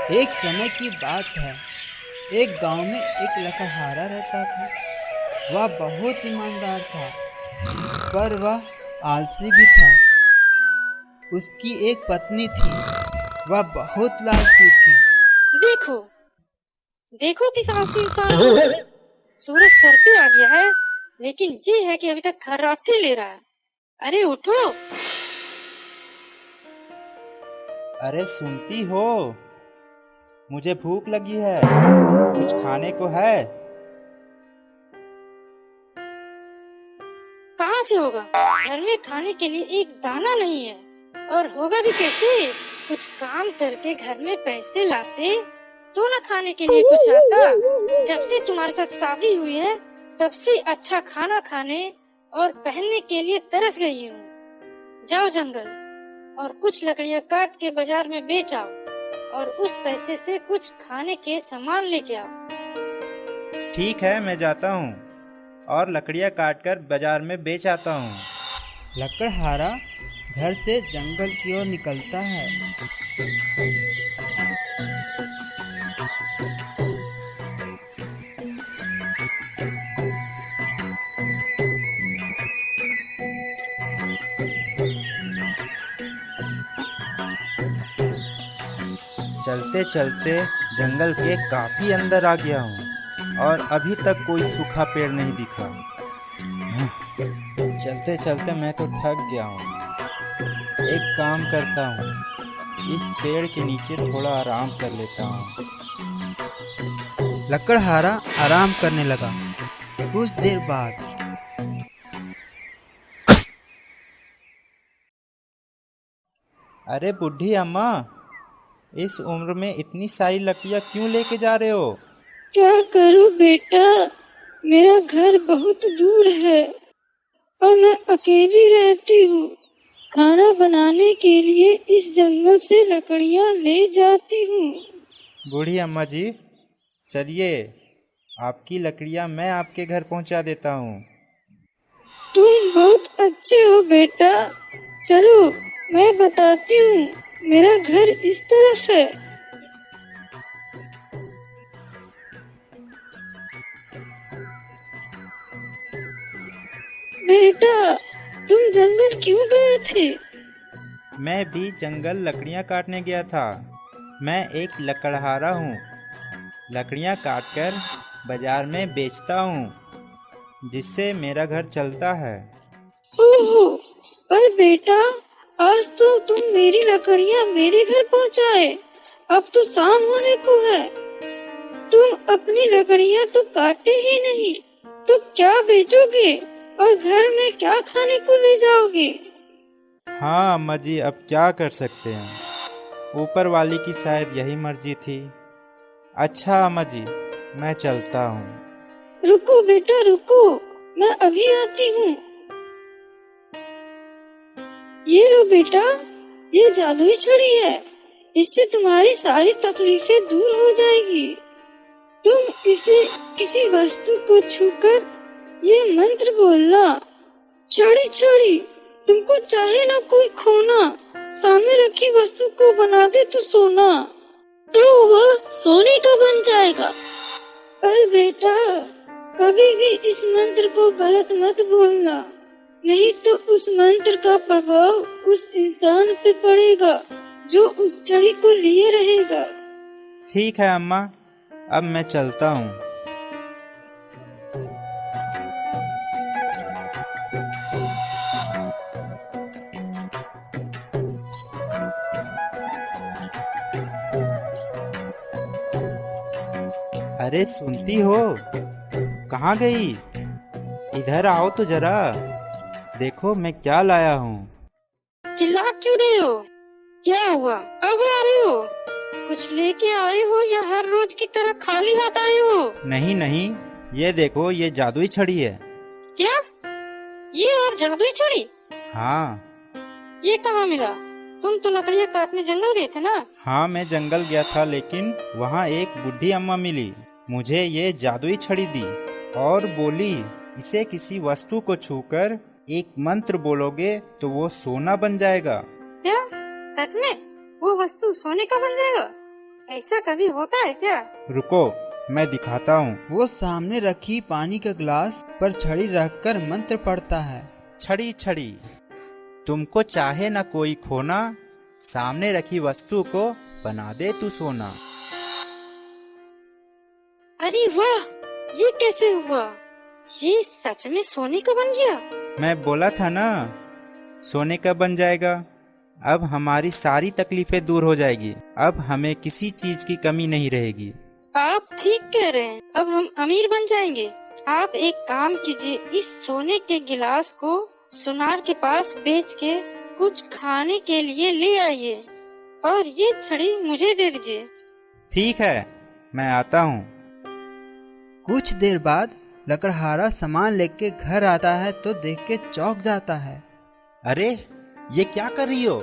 एक समय की बात है। एक गांव में एक लकड़हारा रहता था। वह बहुत ईमानदार था, पर वह आलसी भी था। उसकी एक पत्नी थी। वह बहुत लालची थी। देखो देखो किस आलसी इंसान को। सूरज सर पे आ गया है, लेकिन ये है कि अभी तक खर्राटे ले रहा है। अरे उठो। अरे सुनती हो, मुझे भूख लगी है, कुछ खाने को है? कहाँ से होगा? घर में खाने के लिए एक दाना नहीं है, और होगा भी कैसे? कुछ काम करके घर में पैसे लाते तो ना खाने के लिए कुछ आता। जब से तुम्हारे साथ शादी हुई है, तब से अच्छा खाना खाने और पहनने के लिए तरस गई हूँ। जाओ जंगल और कुछ लकड़ियाँ काट के बाजार में बेच आओ, और उस पैसे से कुछ खाने के सामान लेके आओ। ठीक है, मैं जाता हूँ और लकड़ियाँ काटकर बाजार में बेच आता हूँ। लकड़हारा घर से जंगल की ओर निकलता है। चलते चलते जंगल के काफी अंदर आ गया हूँ और अभी तक कोई सूखा पेड़ नहीं दिखा। चलते चलते मैं तो थक गया हूँ। एक काम करता हूँ, इस पेड़ के नीचे थोड़ा आराम कर लेता हूँ। लकड़हारा आराम करने लगा। कुछ देर बाद अरे बुढ़ी अम्मा, इस उम्र में इतनी सारी लकड़ियाँ क्यों लेके जा रहे हो? क्या करूं बेटा, मेरा घर बहुत दूर है और मैं अकेली रहती हूँ। खाना बनाने के लिए इस जंगल से लकड़ियाँ ले जाती हूँ। बूढ़ी अम्मा जी, चलिए, आपकी लकड़ियाँ मैं आपके घर पहुंचा देता हूँ। तुम बहुत अच्छे हो बेटा। चलो मैं बताती हूँ, मेरा घर इस तरफ है। बेटा, तुम जंगल क्यों गए थे? मैं भी जंगल लकड़ियाँ काटने गया था। मैं एक लकड़हारा हूँ। लकड़ियाँ काटकर बाजार में बेचता हूँ, जिससे मेरा घर चलता है। ओहो, पर बेटा, आज तो तुम मेरी लकड़ियाँ मेरे घर पहुँचाए। अब तो शाम होने को है। तुम अपनी लकड़ियाँ तो काटे ही नहीं, तो क्या बेचोगे और घर में क्या खाने को ले जाओगे? हाँ अम्मा जी, अब क्या कर सकते हैं, ऊपर वाली की शायद यही मर्जी थी। अच्छा अम्मा जी, मैं चलता हूँ। रुको बेटा रुको, मैं अभी आती हूँ। ये लो बेटा, ये जादुई छड़ी है। इससे तुम्हारी सारी तकलीफें दूर हो जाएगी। तुम इसे किसी वस्तु को छूकर ये मंत्र बोलना, छड़ी छड़ी तुमको चाहे ना कोई खोना, सामने रखी वस्तु को बना दे तो सोना, तो वह सोने का बन जाएगा। पर बेटा, कभी भी इस मंत्र को गलत मत बोलना, नहीं तो उस मंत्र का प्रभाव उस इंसान पे पड़ेगा जो उस छड़ी को लिए रहेगा। ठीक है अम्मा, अब मैं चलता हूँ। अरे सुनती हो, कहाँ गई? इधर आओ तो जरा, देखो मैं क्या लाया हूँ। चिल्ला क्यों रहे हो? क्या हुआ? अब आ रहे हो? कुछ लेके आए हो या हर रोज की तरह खाली हाथ आए हो? नहीं नहीं, ये देखो, ये जादुई छड़ी है। क्या? ये और जादुई छड़ी? हाँ। ये कहाँ मिला? तुम तो लकड़ियाँ काटने जंगल गए थे ना? हाँ, मैं जंगल गया था, लेकिन वहाँ एक बुढ़ी अम्मा मिली। मुझे ये जादुई छड़ी दी और बोली, इसे किसी वस्तु को छूकर एक मंत्र बोलोगे तो वो सोना बन जाएगा। क्या? सच में? वो वस्तु सोने का बन जाएगा? ऐसा कभी होता है क्या? रुको, मैं दिखाता हूँ। वो सामने रखी पानी का गिलास पर छड़ी रखकर मंत्र पढ़ता है। छड़ी छड़ी, तुमको चाहे न कोई खोना, सामने रखी वस्तु को बना दे तू सोना। अरे वाह, ये कैसे हुआ? ये सच में सोने का बन गया? मैं बोला था ना, सोने का बन जाएगा। अब हमारी सारी तकलीफें दूर हो जाएगी। अब हमें किसी चीज की कमी नहीं रहेगी। आप ठीक कह रहे हैं, अब हम अमीर बन जाएंगे। आप एक काम कीजिए, इस सोने के गिलास को सुनार के पास बेच के कुछ खाने के लिए ले आइए और ये छड़ी मुझे दे दीजिए। ठीक है, मैं आता हूँ। कुछ देर बाद लकड़हारा सामान लेके घर आता है तो देख के चौंक जाता है। अरे, ये क्या कर रही हो?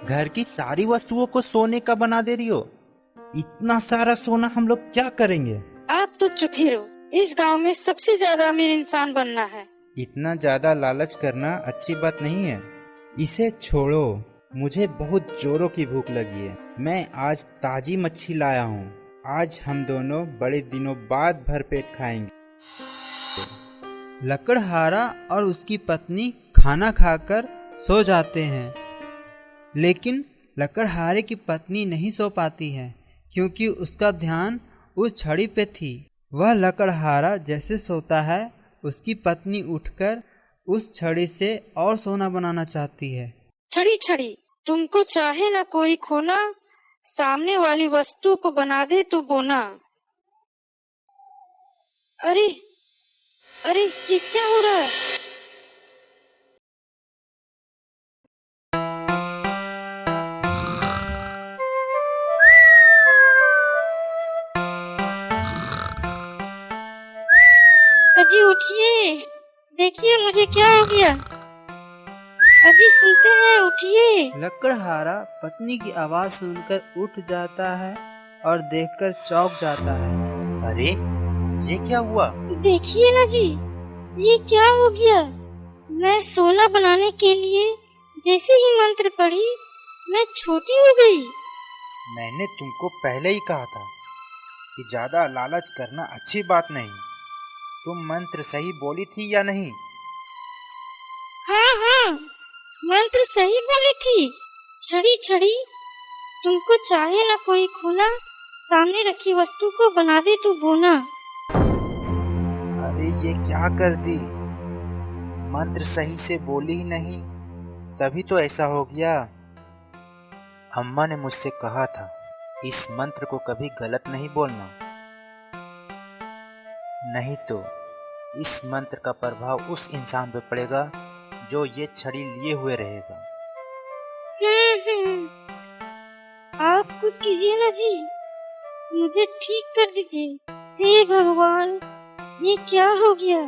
घर की सारी वस्तुओं को सोने का बना दे रही हो। इतना सारा सोना हम लोग क्या करेंगे? आप तो चुप ही रहो। इस गांव में सबसे ज्यादा अमीर इंसान बनना है। इतना ज्यादा लालच करना अच्छी बात नहीं है। इसे छोड़ो, मुझे बहुत जोरों की भूख लगी है। मैं आज ताजी मच्छी लाया हूँ। आज हम दोनों बड़े दिनों बाद भरपेट खाएंगे। लकड़हारा और उसकी पत्नी खाना खाकर सो जाते हैं, लेकिन लकड़हारे की पत्नी नहीं सो पाती है क्योंकि उसका ध्यान उस छड़ी पे थी। वह लकड़हारा जैसे सोता है, उसकी पत्नी उठकर उस छड़ी से और सोना बनाना चाहती है। छड़ी छड़ी, तुमको चाहे ना कोई खोना, सामने वाली वस्तु को बना दे तू बोना। अरे अरे, ये क्या हो रहा है? अजी उठिए, देखिए मुझे क्या हो गया। अजी सुनते हैं, उठिए। लकड़हारा पत्नी की आवाज सुनकर उठ जाता है और देखकर चौंक जाता है। अरे, ये क्या हुआ? देखिए ना जी, ये क्या हो गया। मैं सोना बनाने के लिए जैसे ही मंत्र पढ़ी, मैं छोटी हो गई। मैंने तुमको पहले ही कहा था कि ज्यादा लालच करना अच्छी बात नहीं। तुम मंत्र सही बोली थी या नहीं? हाँ, मंत्र सही बोली थी। छड़ी छड़ी, तुमको चाहे ना कोई खोना, सामने रखी वस्तु को बना दे तू बोना। अरे, ये क्या कर दी? मंत्र सही से बोली ही नहीं, तभी तो ऐसा हो गया। अम्मा ने मुझसे कहा था, इस मंत्र को कभी गलत नहीं बोलना, नहीं तो इस मंत्र का प्रभाव उस इंसान पे पड़ेगा जो ये छड़ी लिए हुए रहेगा। आप कुछ कीजिए ना जी, मुझे ठीक कर दीजिए। हे भगवान, ये क्या हो गया?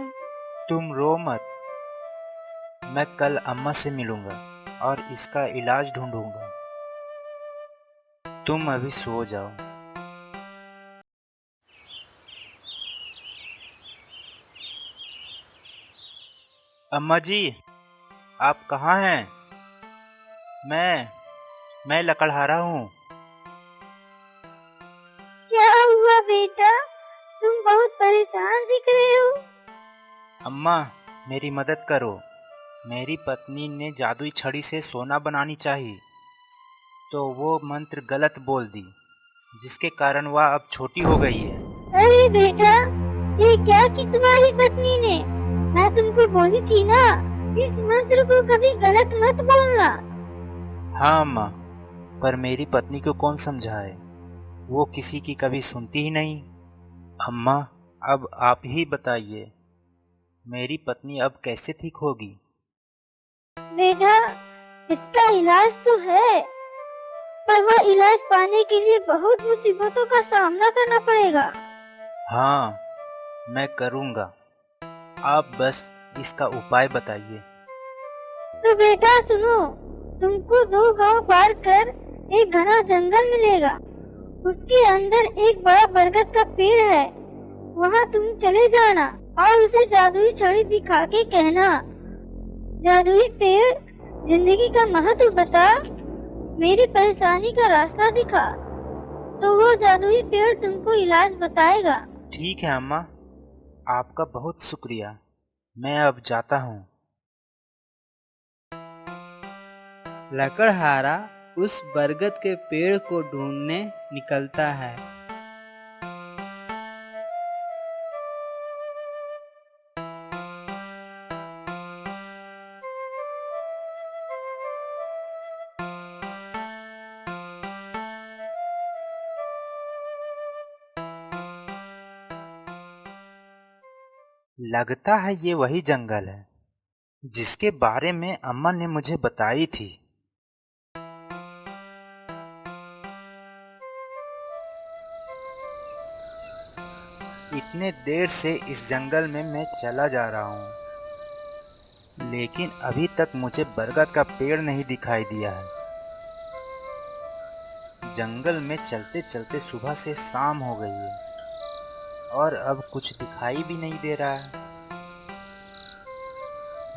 तुम रो मत, मैं कल अम्मा से मिलूंगा और इसका इलाज ढूंढूंगा। तुम अभी सो जाओ। अम्मा जी, आप कहाँ हैं? मैं लकड़हारा हूँ। क्या हुआ बेटा, तुम बहुत परेशान दिख रहे हो। अम्मा, मेरी मदद करो। मेरी पत्नी ने जादुई छड़ी से सोना बनानी चाहिए, तो वो मंत्र गलत बोल दी, जिसके कारण वह अब छोटी हो गई है। अरे बेटा, ये क्या कि तुम्हारी पत्नी ने? मैं तुमको बोली थी ना, इस मंत्र को कभी गलत मत बोलना। हाँ अम्मा, पर मेरी पत्नी को कौन समझाए? वो किसी की कभी सुनती ही नहीं। अम्मा, अब आप ही बताइए, मेरी पत्नी अब कैसे ठीक होगी? बेटा, इसका इलाज तो है, पर वह इलाज पाने के लिए बहुत मुसीबतों का सामना करना पड़ेगा। हाँ, मैं करूँगा। आप बस इसका उपाय बताइए। तो बेटा सुनो, तुमको 2 गांव पार कर एक घना जंगल मिलेगा। उसके अंदर एक बड़ा बरगद का पेड़ है। वहाँ तुम चले जाना और उसे जादुई छड़ी दिखा के कहना, जादुई पेड़, जिंदगी का महत्व बता, मेरी परेशानी का रास्ता दिखा। तो वो जादुई पेड़ तुमको इलाज बताएगा। ठीक है अम्मा, आपका बहुत शुक्रिया। मैं अब जाता हूँ। लकड़हारा उस बरगद के पेड़ को ढूंढने निकलता है। लगता है ये वही जंगल है जिसके बारे में अम्मा ने मुझे बताई थी। इतने देर से इस जंगल में मैं चला जा रहा हूँ, लेकिन अभी तक मुझे बरगद का पेड़ नहीं दिखाई दिया है। जंगल में चलते चलते सुबह से शाम हो गई है और अब कुछ दिखाई भी नहीं दे रहा है।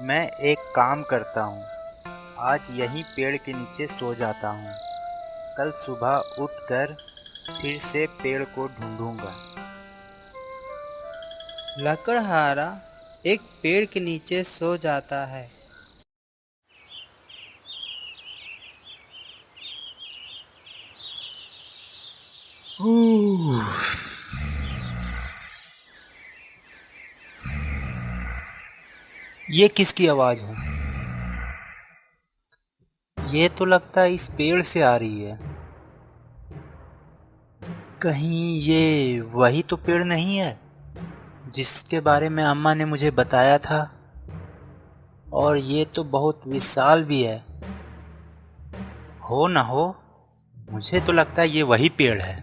मैं एक काम करता हूँ, आज यहीं पेड़ के नीचे सो जाता हूँ। कल सुबह उठकर फिर से पेड़ को ढूंढूंगा। लकड़हारा एक पेड़ के नीचे सो जाता है। ये किसकी आवाज है? ये तो लगता है इस पेड़ से आ रही है। कहीं ये वही तो पेड़ नहीं है जिसके बारे में अम्मा ने मुझे बताया था? और ये तो बहुत विशाल भी है। हो ना हो, मुझे तो लगता है ये वही पेड़ है।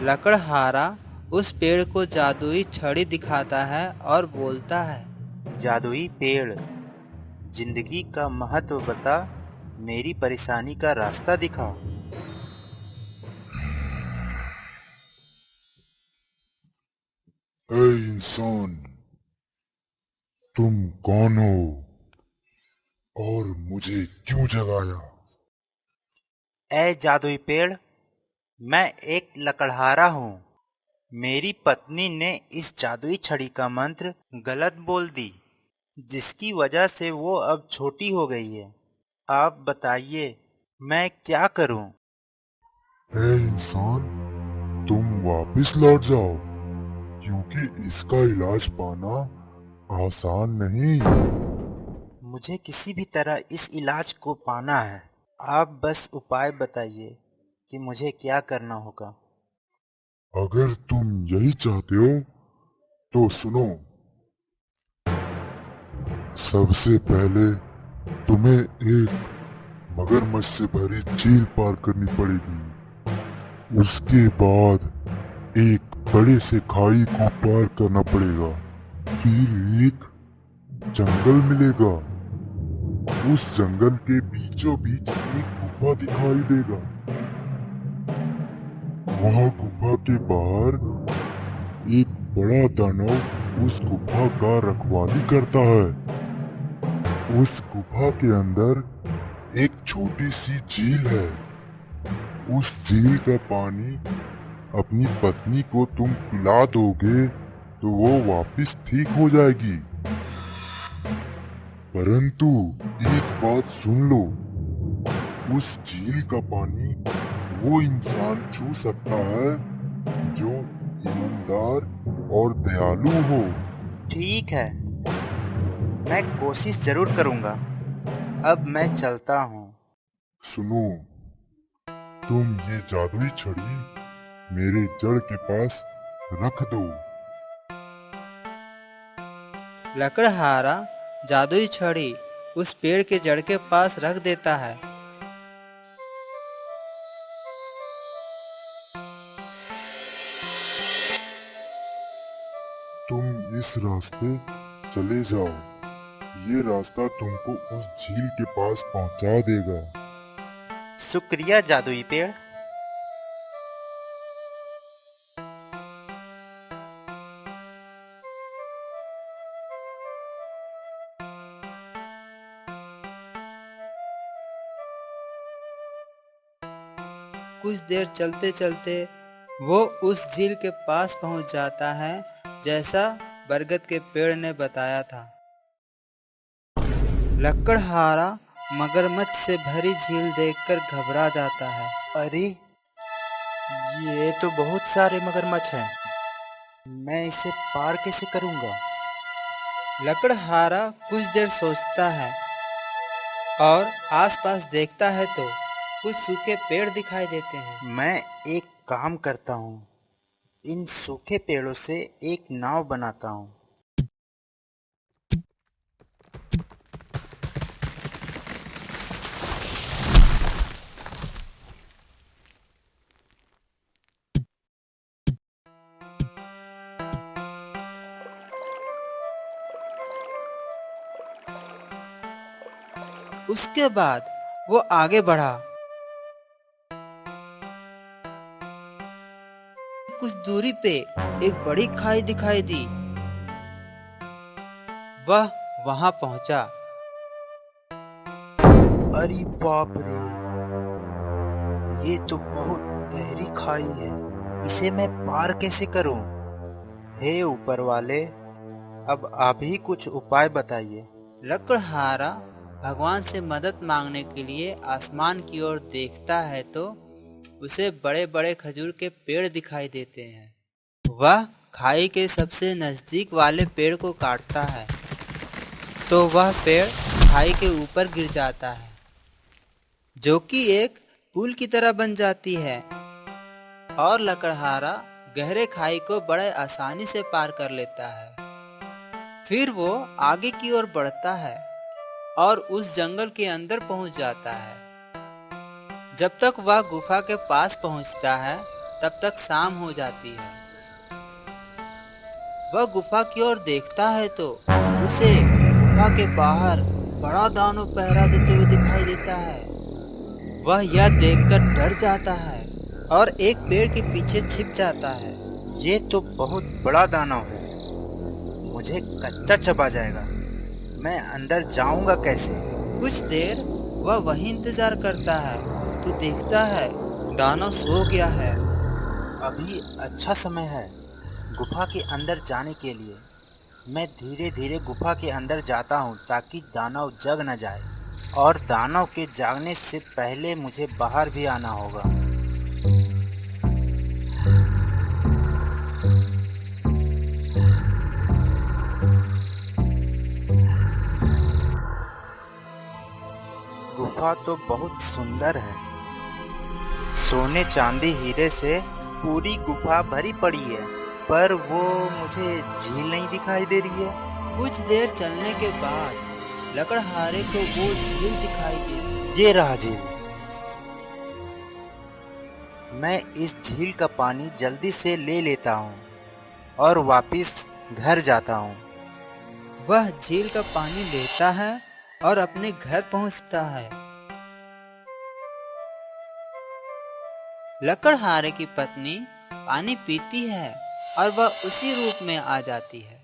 लकड़हारा उस पेड़ को जादुई छड़ी दिखाता है और बोलता है, जादुई पेड़, जिंदगी का महत्व बता, मेरी परेशानी का रास्ता दिखा। ऐ इंसान, तुम कौन हो और मुझे क्यों जगाया? ऐ जादुई पेड़, मैं एक लकड़हारा हूँ। मेरी पत्नी ने इस जादुई छड़ी का मंत्र गलत बोल दी, जिसकी वजह से वो अब छोटी हो गई है। आप बताइए मैं क्या करूं? ऐ इंसान, तुम वापस लौट जाओ, क्योंकि इसका इलाज पाना आसान नहीं। मुझे किसी भी तरह इस इलाज को पाना है। आप बस उपाय बताइए कि मुझे क्या करना होगा। अगर तुम यही चाहते हो तो सुनो। सबसे पहले तुम्हें एक मगरमच्छ से भरी झील पार करनी पड़ेगी। उसके बाद एक बड़े से खाई को पार करना पड़ेगा। फिर एक जंगल मिलेगा। उस जंगल के बीचों बीच एक गुफा दिखाई देगा। वहाँ गुफा के बाहर एक बड़ा दानव उस गुफा का रखवाली करता है। उस गुफा के अंदर एक छोटी सी झील है। उस झील का पानी अपनी पत्नी को तुम पिला दोगे तो वो वापस ठीक हो जाएगी। परंतु एक बात सुन लो, उस झील का पानी वो इंसान छू सकता है जो ईमानदार और दयालु हो। ठीक है, मैं कोशिश जरूर करूंगा। अब मैं चलता हूँ। सुनो, तुम ये जादुई छड़ी मेरे जड़ के पास रख दो। लकड़हारा जादुई छड़ी उस पेड़ के जड़ के पास रख देता है। तुम इस रास्ते चले जाओ। ये रास्ता तुमको उस झील के पास पहुंचा देगा। शुक्रिया जादुई पेड़। कुछ देर चलते चलते वो उस झील के पास पहुंच जाता है जैसा बरगद के पेड़ ने बताया था। लकड़हारा मगरमच्छ से भरी झील देखकर घबरा जाता है। अरे, ये तो बहुत सारे मगरमच्छ हैं। मैं इसे पार कैसे करूंगा? लकड़हारा कुछ देर सोचता है और आसपास देखता है तो कुछ सूखे पेड़ दिखाई देते हैं। मैं एक काम करता हूँ, इन सूखे पेड़ों से एक नाव बनाता हूँ। उसके बाद वो आगे बढ़ा। कुछ दूरी पे एक बड़ी खाई दिखाई दी। वह वहां पहुंचा। अरे बाप रे, ये तो बहुत गहरी खाई है। इसे मैं पार कैसे करूं? हे ऊपर वाले, अब आप ही कुछ उपाय बताइए। लकड़हारा भगवान से मदद मांगने के लिए आसमान की ओर देखता है तो उसे बड़े बड़े खजूर के पेड़ दिखाई देते हैं। वह खाई के सबसे नजदीक वाले पेड़ को काटता है तो वह पेड़ खाई के ऊपर गिर जाता है, जो कि एक पुल की तरह बन जाती है और लकड़हारा गहरे खाई को बड़े आसानी से पार कर लेता है। फिर वो आगे की ओर बढ़ता है और उस जंगल के अंदर पहुंच जाता है। जब तक वह गुफा के पास पहुंचता है तब तक शाम हो जाती है। वह गुफा की ओर देखता है तो उसे गुफा के बाहर बड़ा दानव पहरा देते हुए दिखाई देता है। वह यह देखकर डर जाता है और एक पेड़ के पीछे छिप जाता है। ये तो बहुत बड़ा दानव है, मुझे कच्चा चबा जाएगा। मैं अंदर जाऊंगा कैसे? कुछ देर वह वहीं इंतजार करता है तो देखता है दानव सो गया है। अभी अच्छा समय है गुफा के अंदर जाने के लिए। मैं धीरे धीरे गुफा के अंदर जाता हूँ ताकि दानव जग न जाए, और दानव के जागने से पहले मुझे बाहर भी आना होगा। गुफा तो बहुत सुंदर है। सोने चांदी हीरे से पूरी गुफा भरी पड़ी है, पर वो मुझे झील नहीं दिखाई दे रही है। कुछ देर चलने के बाद लकड़हारे को वो झील दिखाई दी। ये रहा झील। मैं इस झील का पानी जल्दी से ले लेता हूँ और वापस घर जाता हूँ। वह झील का पानी लेता है और अपने घर पहुंचता है। लकड़हारे की पत्नी पानी पीती है और वह उसी रूप में आ जाती है।